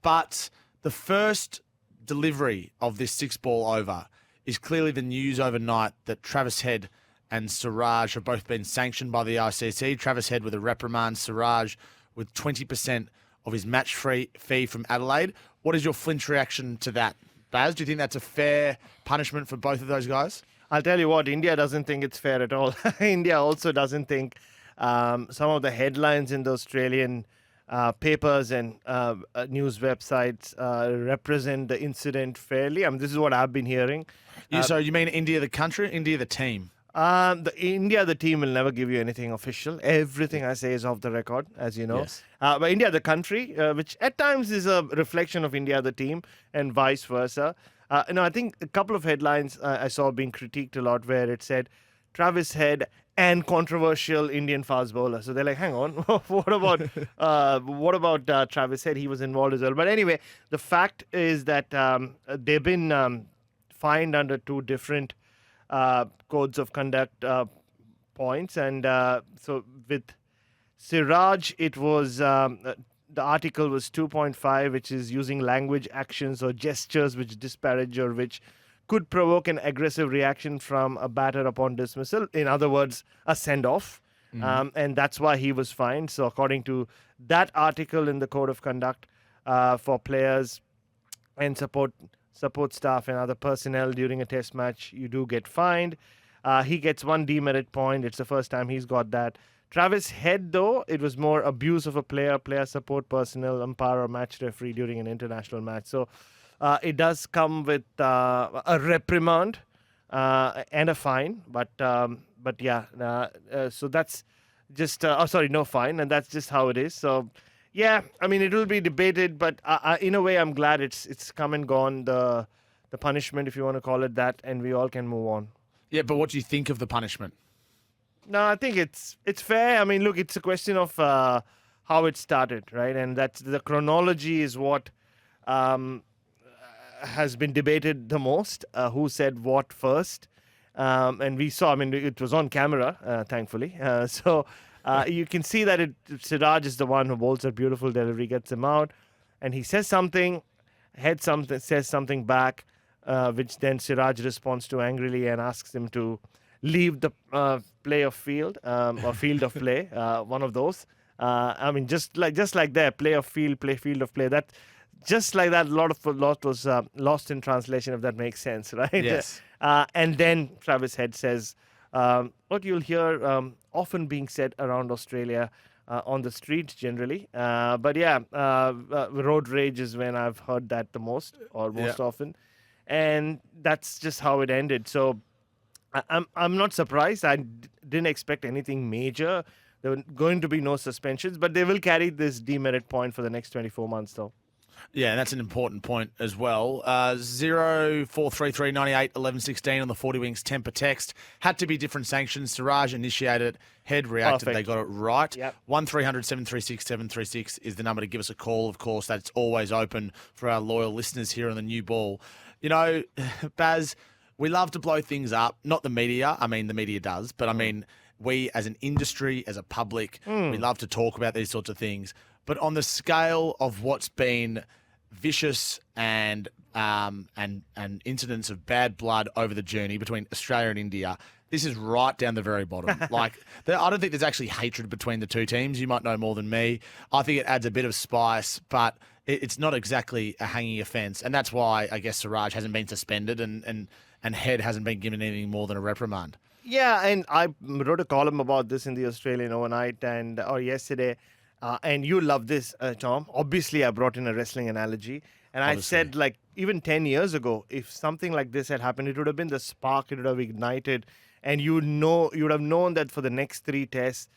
But the first delivery of this 6-ball over is clearly the news overnight that Travis Head and Siraj have both been sanctioned by the ICC. Travis Head with a reprimand, Siraj with 20% of his match fee from Adelaide. What is your flinch reaction to that, Baz? Do you think that's a fair punishment for both of those guys? I'll tell you what, India doesn't think it's fair at all. India also doesn't think some of the headlines in the Australian papers and news websites represent the incident fairly. I mean, this is what I've been hearing. So you mean India the country, India the team? The team will never give you anything official. Everything I say is off the record, as you know. Yes. But India, the country, which at times is a reflection of India, the team, and vice versa. I think a couple of headlines I saw being critiqued a lot where it said Travis Head and controversial Indian fast bowler. So they're like, hang on, what about Travis Head? He was involved as well. But anyway, the fact is that they've been fined under two different codes of conduct points. And so with Siraj, it was the article was 2.5, which is using language, actions or gestures which disparage or which could provoke an aggressive reaction from a batter upon dismissal. In other words, a send-off. And that's why he was fined. So according to that article in the Code of Conduct for players and support staff and other personnel during a test match, you do get fined. He gets 1 demerit point. It's the first time he's got that. Travis Head, though, it was more abuse of a player support personnel, umpire or match referee during an international match. So it does come with a reprimand and a fine. But so that's just, no fine. And that's just how it is. So, yeah, I mean, it will be debated. But in a way, I'm glad it's come and gone, the punishment, if you want to call it that, and we all can move on. Yeah, but what do you think of the punishment? No, I think it's fair. I mean, look, it's a question of how it started, right? And that's the chronology is what has been debated the most. Who said what first? And we saw, I mean, it was on camera, thankfully. So you can see that Siraj is the one who bowls a beautiful delivery, gets him out. And he says something, Head says something back, which then Siraj responds to angrily and asks him to leave the play of field or field of play, one of those. I mean, just like that, play of field, play field of play. That just like that, a lot was lost in translation, if that makes sense, right? Yes. And then Travis Head says what you'll hear often being said around Australia on the streets generally. But yeah, road rage is when I've heard that the most or most often, and that's just how it ended. So. I'm not surprised. I didn't expect anything major. There were going to be no suspensions, but they will carry this demerit point for the next 24 months, though. Yeah, and that's an important point as well. 0433 98 11 16 on the 40 Wings temper text. Had to be different sanctions. Siraj initiated, Head reacted. Perfect. They got it right. Yep. 1300 736 736 is the number to give us a call. Of course, that's always open for our loyal listeners here on the new ball. You know, Baz, we love to blow things up. Not the media. I mean, the media does. But I mean, we as an industry, as a public, we love to talk about these sorts of things. But on the scale of what's been vicious and incidents of bad blood over the journey between Australia and India, this is right down the very bottom. I don't think there's actually hatred between the two teams. You might know more than me. I think it adds a bit of spice, but it's not exactly a hanging offence. And that's why I guess Siraj hasn't been suspended and Head hasn't been given anything more than a reprimand. Yeah, and I wrote a column about this in the Australian overnight or yesterday. And you love this, Tom. Obviously, I brought in a wrestling analogy. And obviously. I said, like, even 10 years ago, if something like this had happened, it would have been the spark. It would have ignited. And you would have known that for the next 3 tests,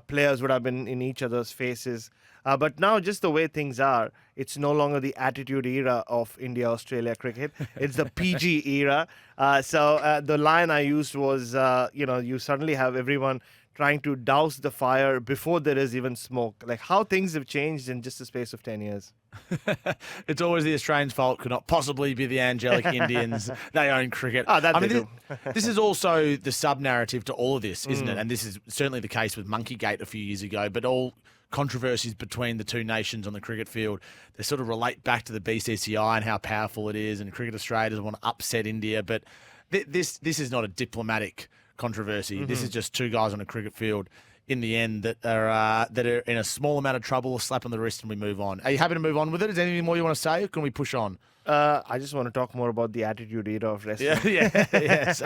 players would have been in each other's faces. But now, just the way things are, it's no longer the attitude era of India-Australia cricket. It's the PG era. So the line I used was, you suddenly have everyone trying to douse the fire before there is even smoke. Like how things have changed in just the space of 10 years. It's always the Australians' fault. Could not possibly be the angelic Indians. They own cricket. This is also the sub-narrative to all of this, isn't it? And this is certainly the case with Monkeygate a few years ago, but all controversies between the two nations on the cricket field. They sort of relate back to the BCCI and how powerful it is, and Cricket Australia doesn't want to upset India. But this is not a diplomatic controversy. This is just two guys on a cricket field in the end that are in a small amount of trouble, a slap on the wrist, and we move on. Are you happy to move on with it? Is there anything more you want to say, or can we push on? I just want to talk more about the attitude era of wrestling. Yes.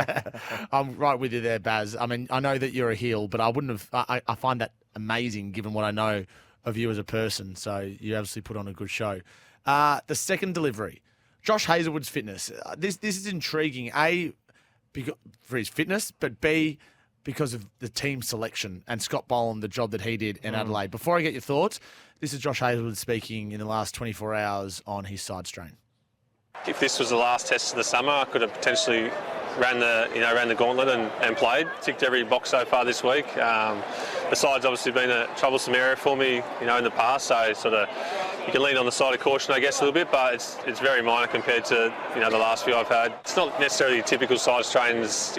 I'm right with you there, Baz. I mean, I know that you're a heel, but I wouldn't have. I find that amazing given what I know of you as a person. So you obviously put on a good show. The second delivery, Josh Hazlewood's fitness. This is intriguing. A, because for his fitness, but B, because of the team selection and Scott Boland, the job that he did in Adelaide. Before I get your thoughts, this is Josh Hazlewood speaking in the last 24 hours on his side strain. If this was the last test of the summer, I could have potentially ran the gauntlet and played. Ticked every box so far this week. Besides, obviously, been a troublesome area for me, in the past. So sort of, you can lean on the side of caution, I guess, a little bit, but it's very minor compared to the last few I've had. It's not necessarily typical side strains,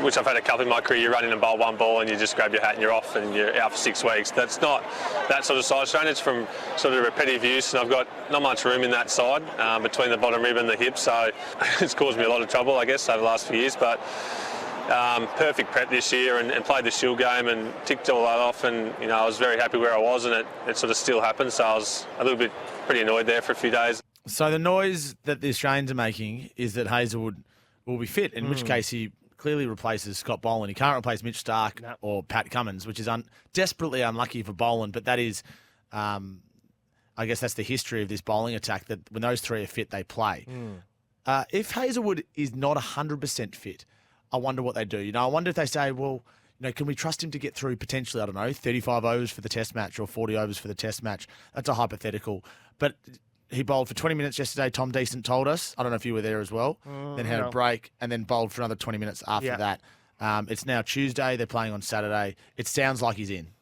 which I've had a couple in my career. You run in and bowl one ball and you just grab your hat and you're off and you're out for 6 weeks. That's not that sort of side strain. It's from sort of repetitive use, and I've got not much room in that side between the bottom rib and the hip, so it's caused me a lot of trouble, I guess, over the last few years. But perfect prep this year and played the Shield game and ticked all that off, and I was very happy where I was, and it sort of still happened, so I was a little bit pretty annoyed there for a few days. So the noise that the Australians are making is that Hazlewood will be fit, in which case he clearly replaces Scott Boland. He can't replace Mitch Starc or Pat Cummins, which is desperately unlucky for Boland, but that is, I guess that's the history of this bowling attack, that when those three are fit, they play. If Hazlewood is not 100% fit, I wonder what they do. I wonder if they say, well, can we trust him to get through potentially, 35 overs for the test match or 40 overs for the test match? That's a hypothetical. But he bowled for 20 minutes yesterday, Tom Decent told us. I don't know if you were there as well. Then had a break and then bowled for another 20 minutes after that. It's now Tuesday. They're playing on Saturday. It sounds like he's in.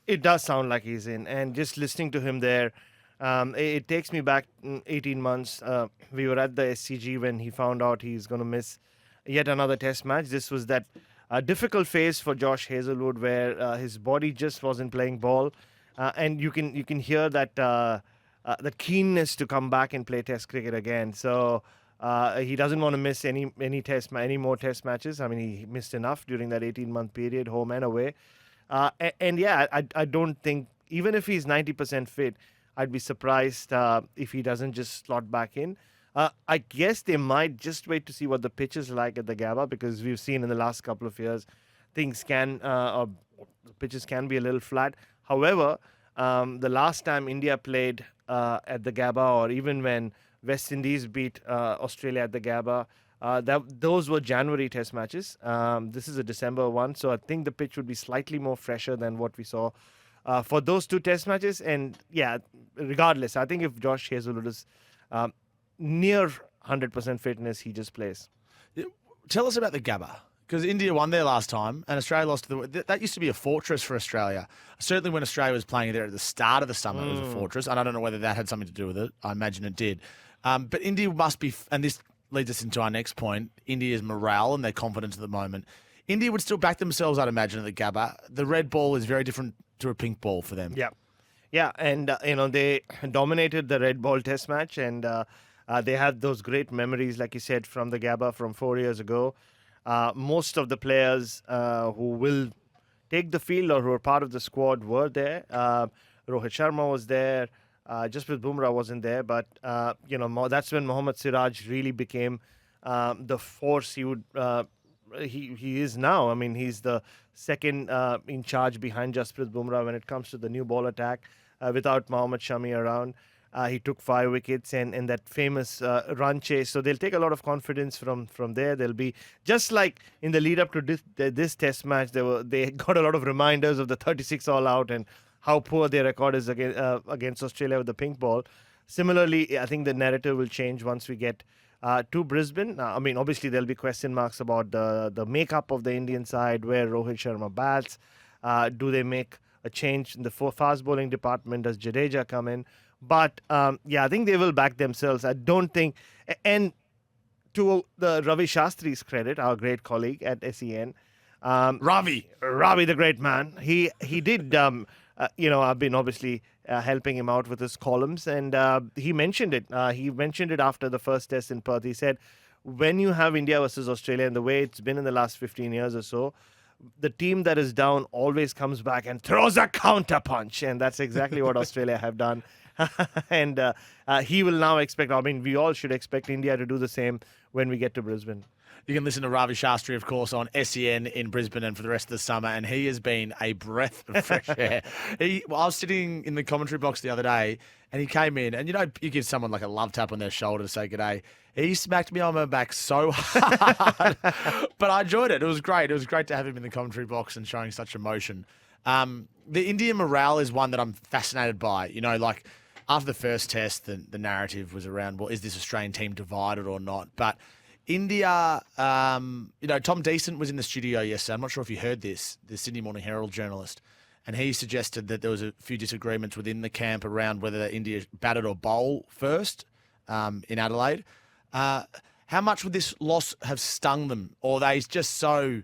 It does sound like he's in. And just listening to him there, it takes me back 18 months. We were at the SCG when he found out he's going to miss yet another test match. This was that difficult phase for Josh Hazlewood where his body just wasn't playing ball. And you can hear that the keenness to come back and play Test cricket again. So he doesn't want to miss any more Test matches. I mean, he missed enough during that 18-month period, home and away. I don't think, even if he's 90% fit, I'd be surprised if he doesn't just slot back in. I guess they might just wait to see what the pitch is like at the Gabba, because we've seen in the last couple of years things the pitches can be a little flat. However, the last time India played at the Gabba, or even when West Indies beat Australia at the Gabba, those were January test matches. This is a December one, so I think the pitch would be slightly more fresher than what we saw for those two test matches. And regardless, I think if Josh Hazlewood is near 100% fitness, he just plays. Tell us about the Gabba, because India won there last time and Australia lost to that used to be a fortress for Australia. Certainly when Australia was playing there at the start of the summer, it was a fortress, and I don't know whether that had something to do with it. I imagine it did. But India must be, and this leads us into our next point, India's morale and their confidence at the moment. India would still back themselves, I'd imagine, at the Gabba. The red ball is very different to a pink ball for them. Yeah, and they dominated the red ball test match, and they had those great memories, like you said, from the Gabba from 4 years ago. Most of the players who will take the field or who are part of the squad were there. Rohit Sharma was there. Jasprit Bumrah wasn't there, but that's when Mohammed Siraj really became the force he is now. I mean, he's the second in charge behind Jasprit Bumrah when it comes to the new ball attack. Without Mohammad Shami around, he took 5 wickets and that famous run chase. So they'll take a lot of confidence from there. They'll be just like in the lead up to this test match. They got a lot of reminders of the 36 all out and how poor their record is against Australia with the pink ball. Similarly, I think the narrative will change once we get to Brisbane. I mean, obviously there'll be question marks about the makeup of the Indian side, where Rohit Sharma bats. Do they make a change in the fast bowling department? Does Jadeja come in? But I think they will back themselves. I don't think, and to the Ravi Shastri's credit, our great colleague at SEN, Ravi, the great man, he did I've been obviously helping him out with his columns, and he mentioned it. He mentioned it after the first test in Perth. He said, when you have India versus Australia and the way it's been in the last 15 years or so, the team that is down always comes back and throws a counter punch. And that's exactly what Australia have done. And he will now expect, we all should expect India to do the same when we get to Brisbane. You can listen to Ravi Shastri, of course, on SEN in Brisbane and for the rest of the summer, and he has been a breath of fresh air. I was sitting in the commentary box the other day, and he came in, and you give someone like a love tap on their shoulder to say g'day. He smacked me on my back so hard, but I enjoyed it. It was great. It was great to have him in the commentary box and showing such emotion. The Indian morale is one that I'm fascinated by. Like after the first test, the narrative was around, well, is this Australian team divided or not? But India, Tom Decent was in the studio yesterday. I'm not sure if you heard this, the Sydney Morning Herald journalist, and he suggested that there was a few disagreements within the camp around whether India batted or bowl first in Adelaide. How much would this loss have stung them? Or are they just so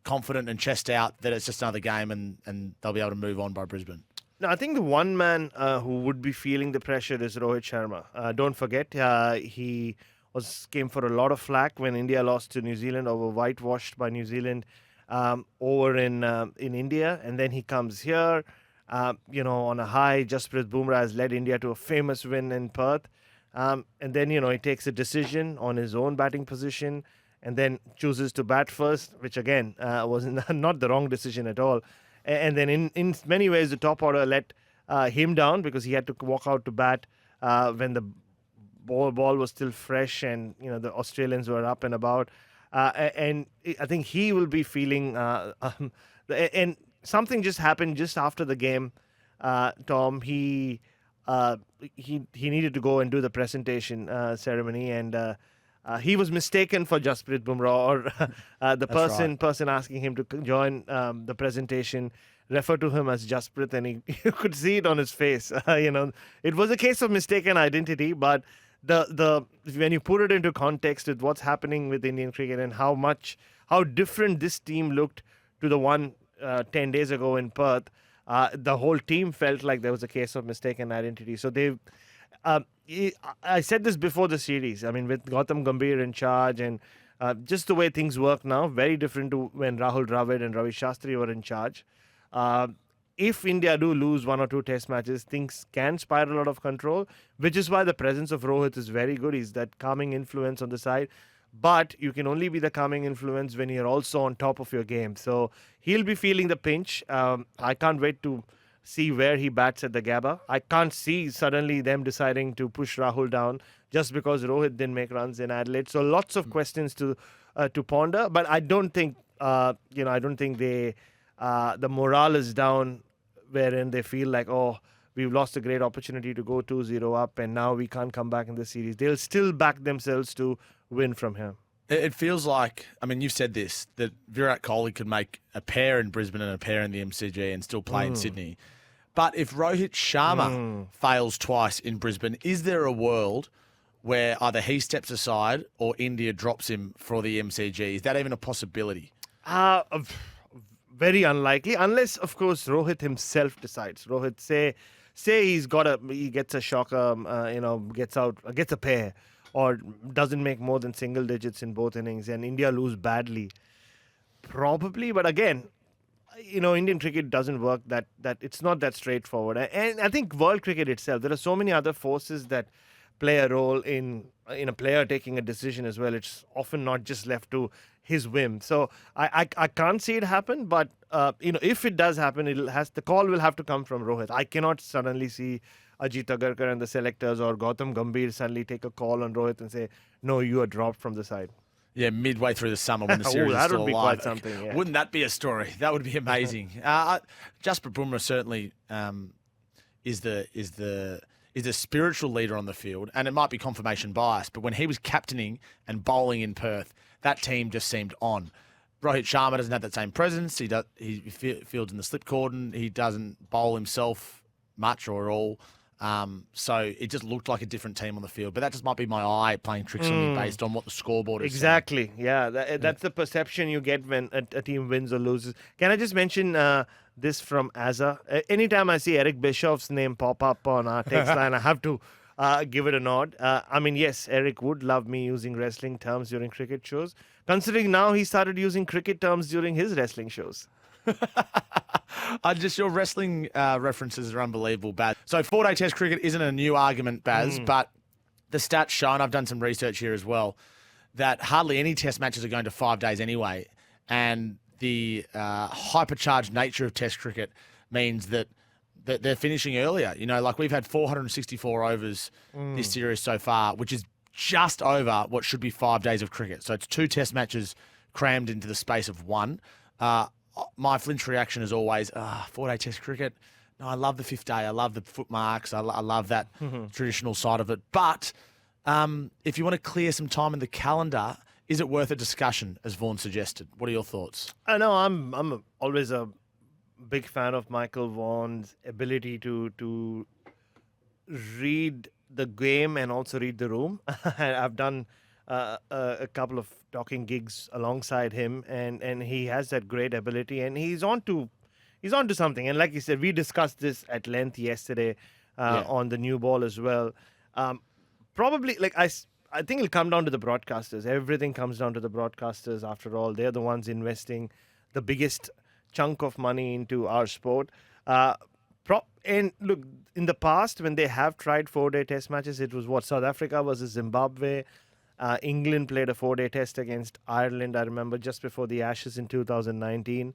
confident and chest out that it's just another game and they'll be able to move on by Brisbane? No, I think the one man who would be feeling the pressure is Rohit Sharma. Don't forget, he came for a lot of flack when India lost to New Zealand, or were whitewashed by New Zealand over in India. And then he comes here, on a high. Jasprit Bumrah has led India to a famous win in Perth. And then, he takes a decision on his own batting position and then chooses to bat first, which again was not the wrong decision at all. And then in many ways, the top order let him down because he had to walk out to bat when the ball was still fresh and, the Australians were up and about. And I think he will be feeling... and something just happened just after the game, Tom. He needed to go and do the presentation ceremony, and he was mistaken for Jasprit Bumrah, or the person asking him to join the presentation referred to him as Jasprit, and you could see it on his face. It was a case of mistaken identity, but when you put it into context with what's happening with Indian cricket and how different this team looked to the one 10 days ago in Perth, the whole team felt like there was a case of mistaken identity. So I said this before the series. With Gautam Gambhir in charge and just the way things work now, very different to when Rahul Dravid and Ravi Shastri were in charge. If India do lose one or two test matches, things can spiral out of control, which is why the presence of Rohit is very good. He's that calming influence on the side. But you can only be the calming influence when you're also on top of your game. So he'll be feeling the pinch. I can't wait to see where he bats at the Gabba. I can't see suddenly them deciding to push Rahul down just because Rohit didn't make runs in Adelaide. So lots of questions to ponder. But I don't think the morale is down, wherein they feel like, we've lost a great opportunity to go 2-0 up and now we can't come back in the series. They'll still back themselves to win from here. It feels like, you've said this, that Virat Kohli could make a pair in Brisbane and a pair in the MCG and still play in Sydney. But if Rohit Sharma fails twice in Brisbane, is there a world where either he steps aside or India drops him for the MCG? Is that even a possibility? Very unlikely, unless, of course, Rohit himself decides. Rohit say he gets a shocker, gets a pair, or doesn't make more than single digits in both innings, and India lose badly. Probably, but again, Indian cricket doesn't work that it's not that straightforward. And I think world cricket itself, there are so many other forces that play a role in a player taking a decision as well. It's often not just left to his whim. So I can't see it happen, but if it does happen, the call will have to come from Rohit. I cannot suddenly see Ajit Agarkar and the selectors or Gautam Gambhir suddenly take a call on Rohit and say, no, you are dropped from the side. Yeah, midway through the summer when the series is still alive. That would be quite something, yeah. Wouldn't that be a story? That would be amazing. Jasprit Bumrah certainly is the spiritual leader on the field, and it might be confirmation bias, but when he was captaining and bowling in Perth, that team just seemed on. Rohit Sharma doesn't have that same presence. He fields in the slip cordon. He doesn't bowl himself much or at all. So it just looked like a different team on the field. But that just might be my eye playing tricks on me based on what the scoreboard is saying. Exactly. Yeah, that's the perception you get when a team wins or loses. Can I just mention this from Azza? Anytime I see Eric Bischoff's name pop up on our text line, I have to give it a nod. I mean, yes, Eric would love me using wrestling terms during cricket shows, considering now he started using cricket terms during his wrestling shows. Just your wrestling references are unbelievable, Baz. So 4-day Test cricket isn't a new argument, Baz, but the stats show, and I've done some research here as well, that hardly any Test matches are going to 5 days anyway. And the hypercharged nature of Test cricket means that they're finishing earlier. You know, like we've had 464 overs this series so far, which is just over what should be 5 days of cricket. So it's 2 Test matches crammed into the space of one. My flinch reaction is always, 4-day Test cricket. No, I love the 5th day. I love the foot marks. I love that traditional side of it. But if you want to clear some time in the calendar, is it worth a discussion, as Vaughan suggested? What are your thoughts? I know I'm always a big fan of Michael Vaughan's ability to read the game and also read the room. I've done a couple of talking gigs alongside him, and he has that great ability, and he's on to something. And like you said, we discussed this at length yesterday on the new ball as well. Probably, like I think it'll come down to the broadcasters. Everything comes down to the broadcasters. After all, they're the ones investing the biggest chunk of money into our sport. And look, in the past, when they have tried 4-day Test matches, it was South Africa versus Zimbabwe. England played a 4-day Test against Ireland, I remember, just before the Ashes in 2019.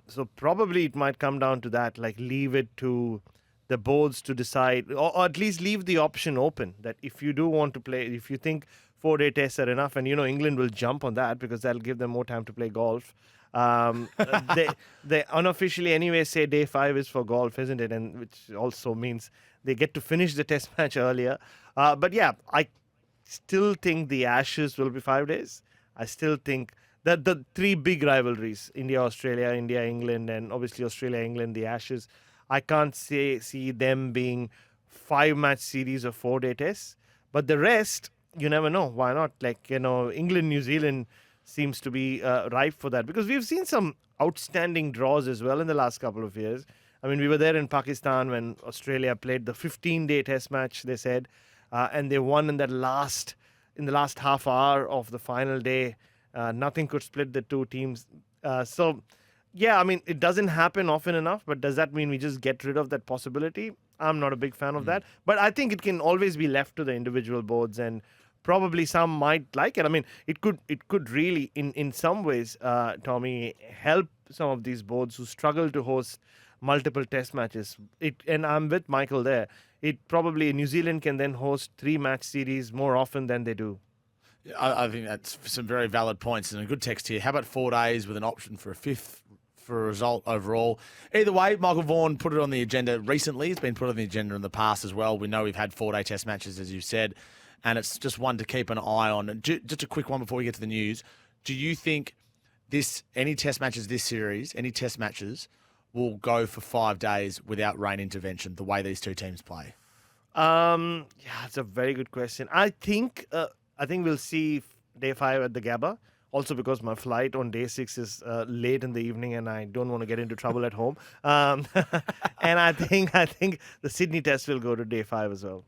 So probably it might come down to that, like leave it to the boards to decide, or at least leave the option open that if you do want to play, if you think 4-day Tests are enough, and England will jump on that because that'll give them more time to play golf. They unofficially anyway say day 5 is for golf, isn't it? And which also means they get to finish the Test match earlier. But yeah, I still think the Ashes will be 5 days. I still think that the 3 big rivalries, India-Australia, India-England, and obviously Australia-England, the Ashes, I can't see them being 5-match series of 4-day Tests. But the rest, you never know. Why not? Like, England-New Zealand seems to be ripe for that, because we've seen some outstanding draws as well in the last couple of years. I mean, we were there in Pakistan when Australia played the 15-day Test match, they said, and they won in the last half hour of the final day. Nothing could split the two teams. So, yeah, I mean, it doesn't happen often enough, but does that mean we just get rid of that possibility? I'm not a big fan of that. But I think it can always be left to the individual boards, and probably some might like it. I mean, it could really, in some ways, Tommy, help some of these boards who struggle to host multiple Test matches. And I'm with Michael there. New Zealand can then host 3-match series more often than they do. I think that's some very valid points, and a good text here. How about 4 days with an option for a 5th for a result overall? Either way, Michael Vaughan put it on the agenda recently. It's been put on the agenda in the past as well. We know we've had 4-day Test matches, as you said, and it's just one to keep an eye on. And just a quick one before we get to the news. Do you think any Test matches this series, any Test matches, will go for 5 days without rain intervention, the way these two teams play? Yeah, it's a very good question. I think we'll see day 5 at the Gabba. Also because my flight on day 6 is late in the evening and I don't want to get into trouble at home. And I think the Sydney Test will go to day 5 as well.